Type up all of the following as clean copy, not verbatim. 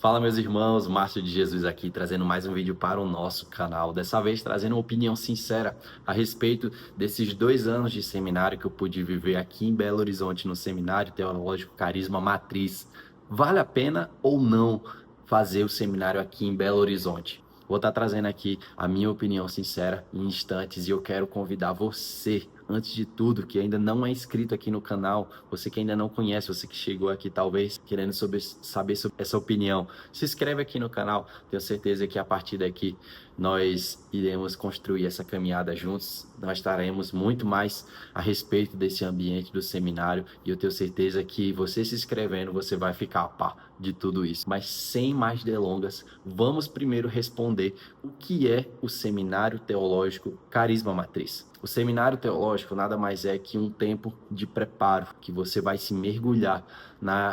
Fala, meus irmãos, Márcio de Jesus aqui, trazendo mais um vídeo para o nosso canal. Dessa vez trazendo uma opinião sincera a respeito desses 2 anos de seminário que eu pude viver aqui em Belo Horizonte, no Seminário Teológico Carisma Matriz. Vale a pena ou não fazer o seminário aqui em Belo Horizonte? Vou estar trazendo aqui a minha opinião sincera em instantes e eu quero convidar você, antes de tudo, que ainda não é inscrito aqui no canal, você que ainda não conhece, você que chegou aqui talvez querendo saber sobre essa opinião, se inscreve aqui no canal. Tenho certeza que a partir daqui nós iremos construir essa caminhada juntos. Nós estaremos muito mais a respeito desse ambiente do seminário e eu tenho certeza que você se inscrevendo, você vai ficar a par de tudo isso. Mas sem mais delongas, vamos primeiro responder o que é o Seminário Teológico Carisma Matriz. O Seminário Teológico nada mais é que um tempo de preparo, que você vai se mergulhar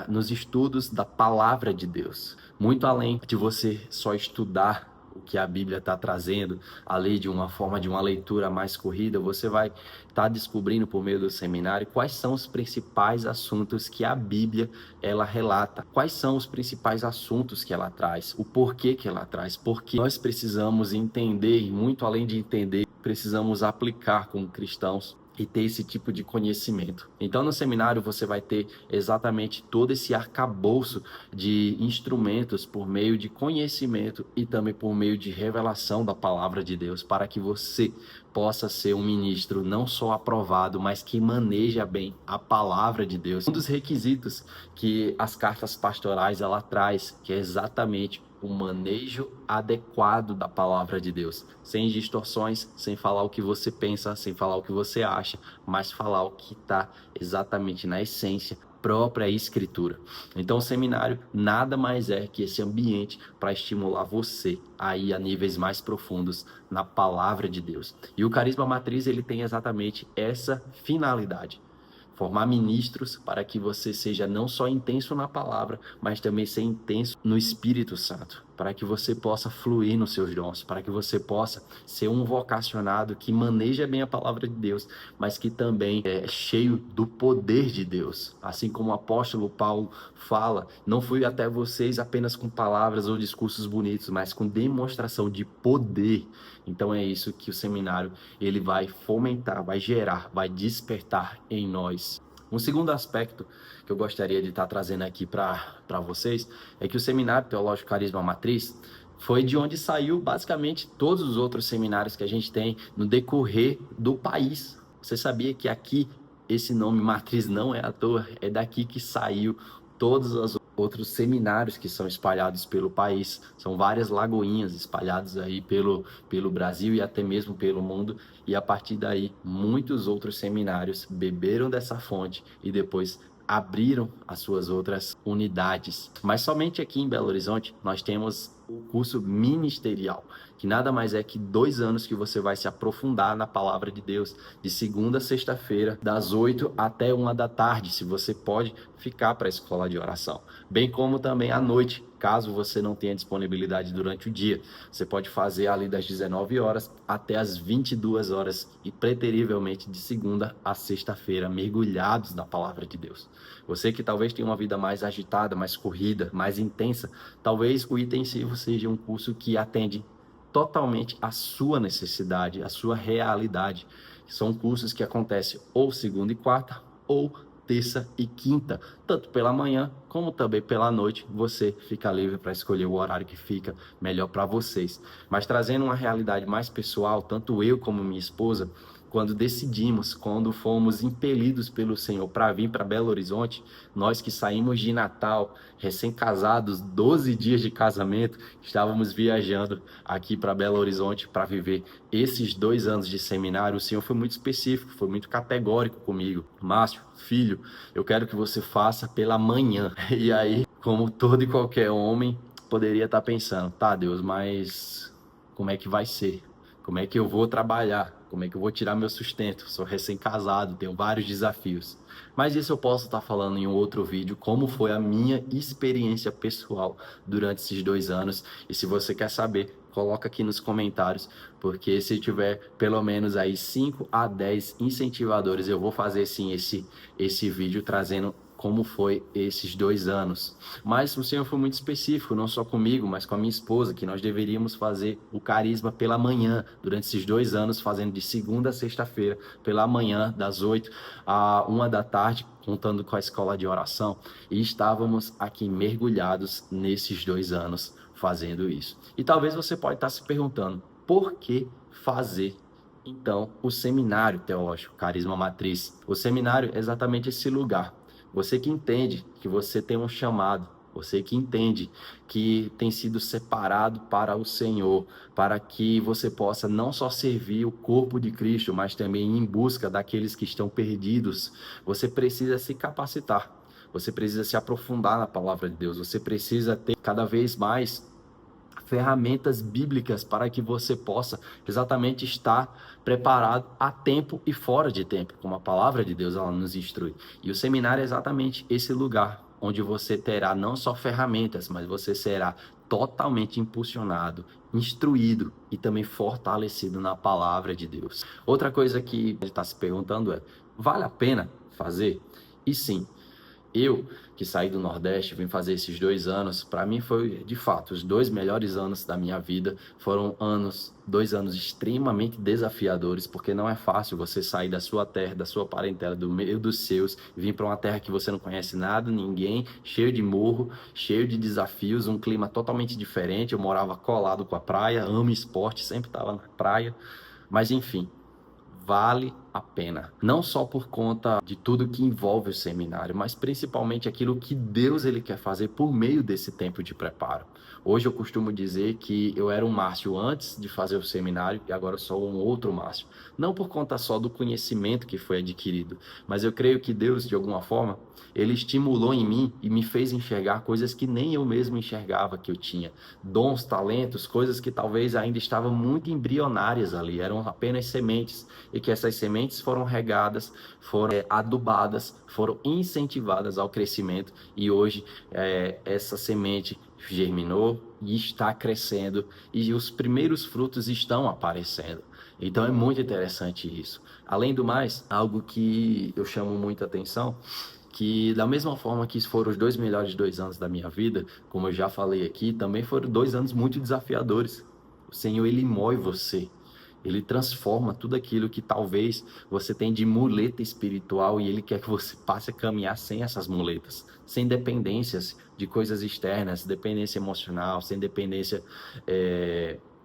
nos estudos da Palavra de Deus. Muito além de você só estudar o que a Bíblia está trazendo, ali de uma forma de uma leitura mais corrida, você vai estar descobrindo por meio do seminário quais são os principais assuntos que a Bíblia ela relata, quais são os principais assuntos que ela traz, o porquê que ela traz, porque nós precisamos entender, e muito além de entender, precisamos aplicar como cristãos e ter esse tipo de conhecimento. Então, no seminário, você vai ter exatamente todo esse arcabouço de instrumentos por meio de conhecimento e também por meio de revelação da palavra de Deus, para que você possa ser um ministro não só aprovado, mas que maneja bem a palavra de Deus. Um dos requisitos que as cartas pastorais ela traz, que é exatamente o manejo adequado da palavra de Deus, sem distorções, sem falar o que você pensa, sem falar o que você acha, mas falar o que está exatamente na essência própria escritura. Então o seminário nada mais é que esse ambiente para estimular você a ir a níveis mais profundos na palavra de Deus. E o Carisma Matriz ele tem exatamente essa finalidade: formar ministros para que você seja não só intenso na palavra, mas também ser intenso no Espírito Santo, para que você possa fluir nos seus dons, para que você possa ser um vocacionado que maneja bem a palavra de Deus, mas que também é cheio do poder de Deus. Assim como o apóstolo Paulo fala, não fui até vocês apenas com palavras ou discursos bonitos, mas com demonstração de poder. Então é isso que o seminário ele vai fomentar, vai gerar, vai despertar em nós. Um segundo aspecto que eu gostaria de estar trazendo aqui para vocês é que o Seminário Teológico Carisma Matriz foi de onde saiu basicamente todos os outros seminários que a gente tem no decorrer do país. Você sabia que aqui esse nome Matriz não é à toa? É daqui que saiu todos os outros seminários que são espalhados pelo país. São várias lagoinhas espalhadas aí pelo Brasil e até mesmo pelo mundo. E a partir daí, muitos outros seminários beberam dessa fonte e depois abriram as suas outras unidades. Mas somente aqui em Belo Horizonte nós temos o curso ministerial, que nada mais é que 2 anos que você vai se aprofundar na palavra de Deus, de segunda a sexta-feira, das 8 até 1 da tarde, se você pode ficar para a escola de oração, bem como também à noite, caso você não tenha disponibilidade durante o dia. Você pode fazer ali das 19 horas até as 22 horas e preterivelmente de segunda a sexta-feira, mergulhados na palavra de Deus. Você que talvez tenha uma vida mais agitada, mais corrida, mais intensa, talvez o intensivo seja um curso que atende totalmente a sua necessidade, a sua realidade. São cursos que acontecem ou segunda e quarta ou terça e quinta, tanto pela manhã como também pela noite. Você fica livre para escolher o horário que fica melhor para vocês. Mas trazendo uma realidade mais pessoal, tanto eu como minha esposa, quando fomos impelidos pelo Senhor para vir para Belo Horizonte, nós que saímos de Natal, recém-casados, 12 dias de casamento, estávamos viajando aqui para Belo Horizonte para viver esses 2 anos de seminário. O Senhor foi muito específico, foi muito categórico comigo. Márcio, filho, eu quero que você faça pela manhã. E aí, como todo e qualquer homem, poderia estar pensando, tá, Deus, mas como é que vai ser? Como é que eu vou trabalhar? Como é que eu vou tirar meu sustento? Sou recém-casado, tenho vários desafios. Mas isso eu posso estar falando em um outro vídeo, como foi a minha experiência pessoal durante esses 2 anos. E se você quer saber, coloca aqui nos comentários, porque se tiver pelo menos aí 5 a 10 incentivadores, eu vou fazer sim esse vídeo trazendo como foi esses 2 anos. Mas o Senhor foi muito específico, não só comigo, mas com a minha esposa, que nós deveríamos fazer o carisma pela manhã, durante esses 2 anos, fazendo de segunda a sexta-feira, pela manhã, das 8 à 1 da tarde, contando com a escola de oração, e estávamos aqui mergulhados nesses 2 anos fazendo isso. E talvez você pode estar se perguntando, por que fazer então o seminário teológico, Carisma Matriz? O seminário é exatamente esse lugar. Você que entende que você tem um chamado, você que entende que tem sido separado para o Senhor, para que você possa não só servir o corpo de Cristo, mas também ir em busca daqueles que estão perdidos. Você precisa se capacitar, você precisa se aprofundar na palavra de Deus, você precisa ter cada vez mais ferramentas bíblicas para que você possa exatamente estar preparado a tempo e fora de tempo, como a palavra de Deus ela nos instrui. E o seminário é exatamente esse lugar onde você terá não só ferramentas, mas você será totalmente impulsionado, instruído e também fortalecido na palavra de Deus. Outra coisa que ele está se perguntando é, vale a pena fazer? E sim, eu, que saí do Nordeste, vim fazer esses 2 anos, para mim foi, de fato, os 2 melhores anos da minha vida. Foram 2 anos extremamente desafiadores, porque não é fácil você sair da sua terra, da sua parentela, do meio dos seus, vir para uma terra que você não conhece nada, ninguém, cheio de morro, cheio de desafios, um clima totalmente diferente. Eu morava colado com a praia, amo esporte, sempre estava na praia, mas enfim, vale a pena. Não só por conta de tudo que envolve o seminário, mas principalmente aquilo que Deus ele quer fazer por meio desse tempo de preparo. Hoje eu costumo dizer que eu era um Márcio antes de fazer o seminário e agora eu sou um outro Márcio. Não por conta só do conhecimento que foi adquirido, mas eu creio que Deus, de alguma forma, ele estimulou em mim e me fez enxergar coisas que nem eu mesmo enxergava que eu tinha. Dons, talentos, coisas que talvez ainda estavam muito embrionárias ali, eram apenas sementes. E que essas sementes foram regadas, foram adubadas, foram incentivadas ao crescimento e hoje essa semente germinou e está crescendo e os primeiros frutos estão aparecendo. Então é muito interessante isso. Além do mais, algo que eu chamo muita atenção, que da mesma forma que foram os 2 melhores 2 anos da minha vida, como eu já falei aqui, também foram 2 anos muito desafiadores. O Senhor, ele mói você. Ele transforma tudo aquilo que talvez você tem de muleta espiritual e ele quer que você passe a caminhar sem essas muletas, sem dependências de coisas externas, dependência emocional, sem dependência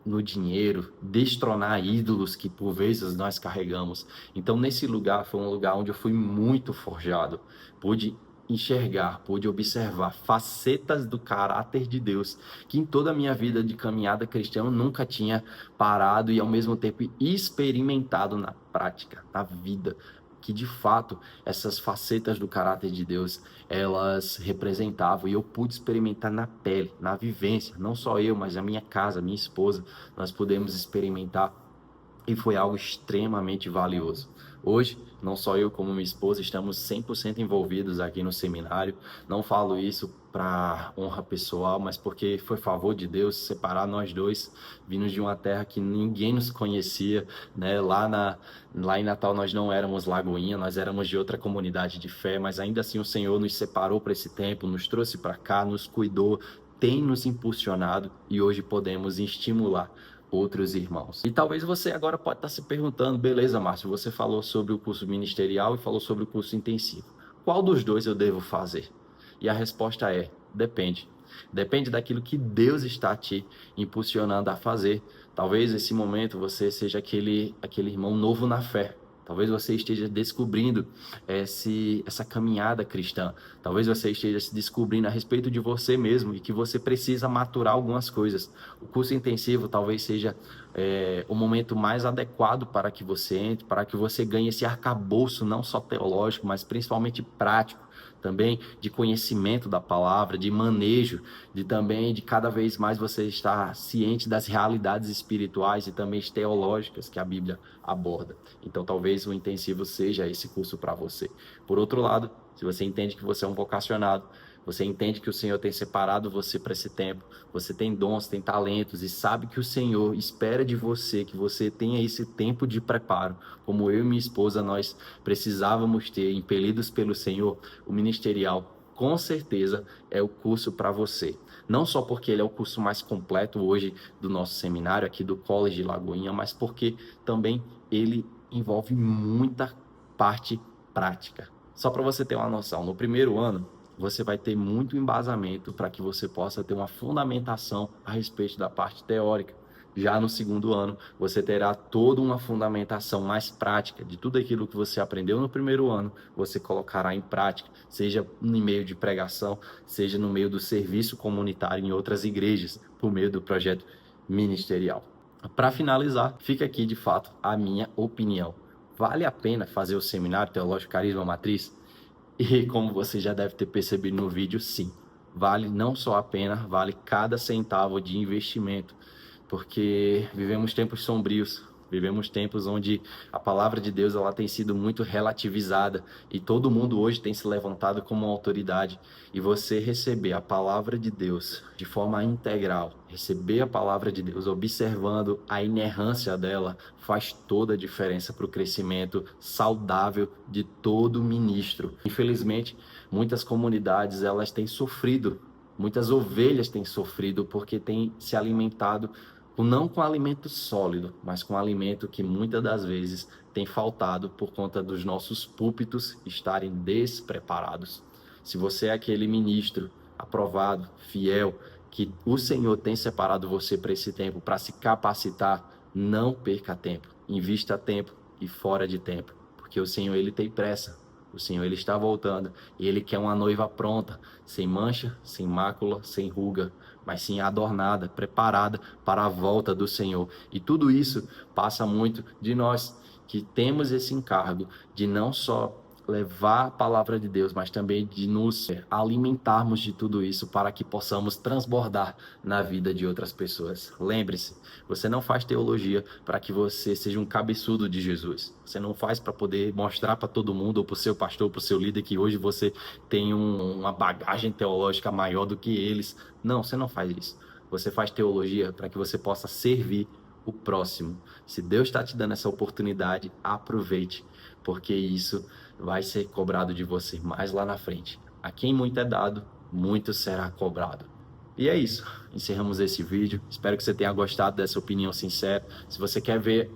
no dinheiro, destronar ídolos que por vezes nós carregamos. Então nesse lugar foi um lugar onde eu fui muito forjado, pude enxergar, pude observar facetas do caráter de Deus, que em toda a minha vida de caminhada cristã eu nunca tinha parado e ao mesmo tempo experimentado na prática, na vida, que de fato essas facetas do caráter de Deus, elas representavam e eu pude experimentar na pele, na vivência, não só eu, mas a minha casa, a minha esposa, nós pudemos experimentar e foi algo extremamente valioso. Hoje, não só eu como minha esposa estamos 100% envolvidos aqui no seminário. Não falo isso para honra pessoal, mas porque foi favor de Deus separar nós dois, vindos de uma terra que ninguém nos conhecia, né? Lá em Natal nós não éramos Lagoinha, nós éramos de outra comunidade de fé, mas ainda assim o Senhor nos separou para esse tempo, nos trouxe para cá, nos cuidou, tem nos impulsionado e hoje podemos estimular outros irmãos. E talvez você agora pode estar se perguntando, beleza, Márcio, você falou sobre o curso ministerial e falou sobre o curso intensivo. Qual dos dois eu devo fazer? E a resposta é, depende. Depende daquilo que Deus está te impulsionando a fazer. Talvez nesse momento você seja aquele irmão novo na fé. Talvez você esteja descobrindo essa caminhada cristã. Talvez você esteja se descobrindo a respeito de você mesmo e que você precisa maturar algumas coisas. O curso intensivo talvez seja o momento mais adequado para que você entre, para que você ganhe esse arcabouço não só teológico, mas principalmente prático, também de conhecimento da palavra, de manejo, de cada vez mais você estar ciente das realidades espirituais e também teológicas que a Bíblia aborda. Então talvez o intensivo seja esse curso para você. Por outro lado, se você entende que você é um vocacionado, Você entende que o Senhor tem separado você para esse tempo, você tem dons, tem talentos e sabe que o Senhor espera de você que você tenha esse tempo de preparo, como eu e minha esposa nós precisávamos ter, impelidos pelo Senhor. O ministerial com certeza é o curso para você. Não só porque ele é o curso mais completo hoje do nosso seminário aqui do College de Lagoinha, mas porque também ele envolve muita parte prática. Só para você ter uma noção, no primeiro ano você vai ter muito embasamento para que você possa ter uma fundamentação a respeito da parte teórica. Já no segundo ano, você terá toda uma fundamentação mais prática de tudo aquilo que você aprendeu no primeiro ano, você colocará em prática, seja no meio de pregação, seja no meio do serviço comunitário em outras igrejas, por meio do projeto ministerial. Para finalizar, fica aqui de fato a minha opinião. Vale a pena fazer o Seminário Teológico Carisma Matriz? E como você já deve ter percebido no vídeo, sim. Vale não só a pena, vale cada centavo de investimento, porque vivemos tempos sombrios, vivemos tempos onde a palavra de Deus ela tem sido muito relativizada e todo mundo hoje tem se levantado como uma autoridade. E você receber a palavra de Deus de forma integral, receber a palavra de Deus observando a inerrância dela, faz toda a diferença para o crescimento saudável de todo ministro. Infelizmente, muitas comunidades elas têm sofrido, muitas ovelhas têm sofrido porque têm se alimentado não com alimento sólido, mas com alimento que muitas das vezes tem faltado por conta dos nossos púlpitos estarem despreparados. Se você é aquele ministro aprovado, fiel, que o Senhor tem separado você para esse tempo, para se capacitar, não perca tempo, invista tempo e fora de tempo, porque o Senhor ele tem pressa. O Senhor ele está voltando e ele quer uma noiva pronta, sem mancha, sem mácula, sem ruga, mas sim adornada, preparada para a volta do Senhor. E tudo isso passa muito de nós que temos esse encargo de não só levar a palavra de Deus, mas também de nos alimentarmos de tudo isso para que possamos transbordar na vida de outras pessoas. Lembre-se, você não faz teologia para que você seja um cabeçudo de Jesus. Você não faz para poder mostrar para todo mundo, ou para o seu pastor, ou para o seu líder, que hoje você tem uma bagagem teológica maior do que eles. Não, você não faz isso. Você faz teologia para que você possa servir o próximo. Se Deus está te dando essa oportunidade, aproveite, porque isso vai ser cobrado de você mais lá na frente. A quem muito é dado, muito será cobrado. E é isso, encerramos esse vídeo. Espero que você tenha gostado dessa opinião sincera. Se você quer ver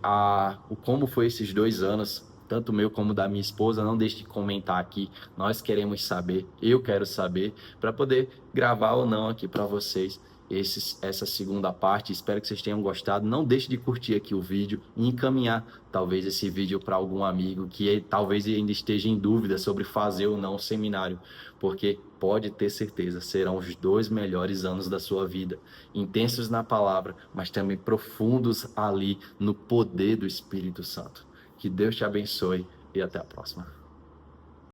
como foi esses 2 anos, tanto meu como da minha esposa, não deixe de comentar aqui. Nós queremos saber, eu quero saber, para poder gravar ou não aqui para vocês essa segunda parte. Espero que vocês tenham gostado. Não deixe de curtir aqui o vídeo e encaminhar talvez esse vídeo para algum amigo que talvez ainda esteja em dúvida sobre fazer ou não o seminário, porque pode ter certeza, serão os 2 melhores anos da sua vida, intensos na palavra, mas também profundos ali no poder do Espírito Santo. Que Deus te abençoe e até a próxima.